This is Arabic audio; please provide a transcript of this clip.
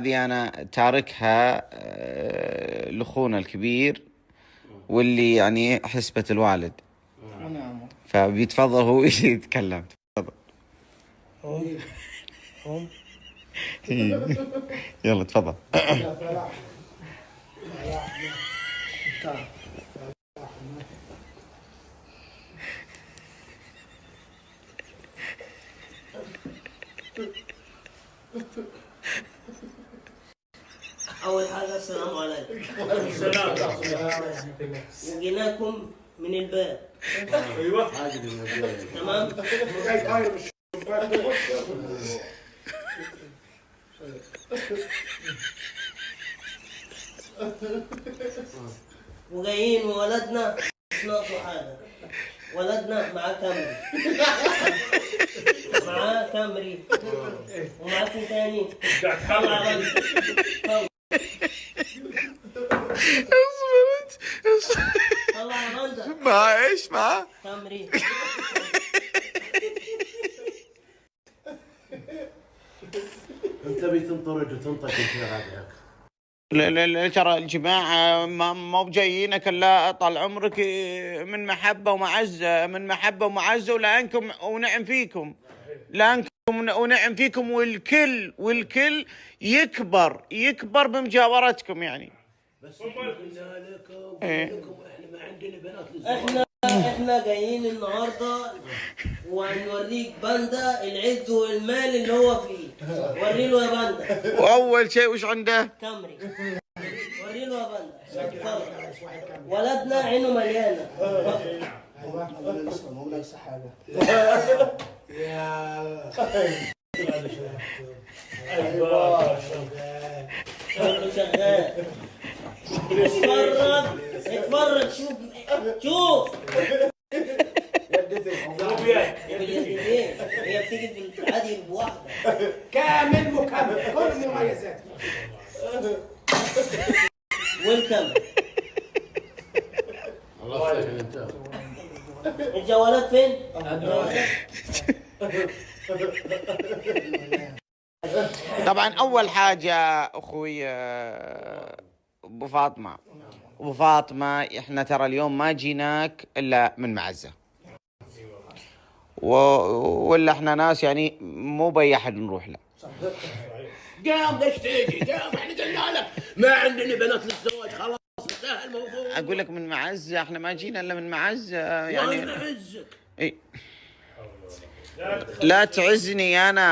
هذه أنا تاركها لأخونا الكبير واللي يعني حسبة الوالد، فبيتفضل هو يتكلم. تفضل. يلا تفضل. أول حاجة السلام عليكم. السلام. وجيناكم من الباب. أيوة. تمام. وجايين ولدنا مش ناقصه حاجة. ولدنا معاه كامري. معاه كامري. ومعاكم تاني. طلع باندا. مع ايش؟ مع كامري. انت بتنطرد وتنطق كثير عليك. لا ترى الجماعة ما بجايينك الا طال عمرك من محبة ومعزة، من محبة ومعزة، ولانكم ونعم فيكم، لانكم ونعم فيكم، والكل يكبر بمجاورتكم يعني. بس قلنا لكم احنا ما عندنا بنات للزواج. احنا جايين النهارده وهنوريك باندا العز والمال اللي هو فيه. وري له يا باندا. واول شيء وش عنده؟ كامري. وري له يا باندا. ولدنا عينه مليانه. شغال. اتفرج شوف. هي بتيجي في العادي بواحده كامل مكمل كل المميزات. ويلكم. الله يسهل. انت الجوالات فين؟ طبعا اول حاجة اخوي ابو فاطمة، احنا ترى اليوم ما جيناك الا من معزة، ولا احنا ناس يعني مو باي احد نروح له. قام ليش تيجي؟ قام احنا قلنا لك ما عندنا بنات للزواج، خلاص انتهى الموضوع. اقول لك من معزة، احنا ما جينا الا من معزة يعني. الله يعزك. لا تعزني انا.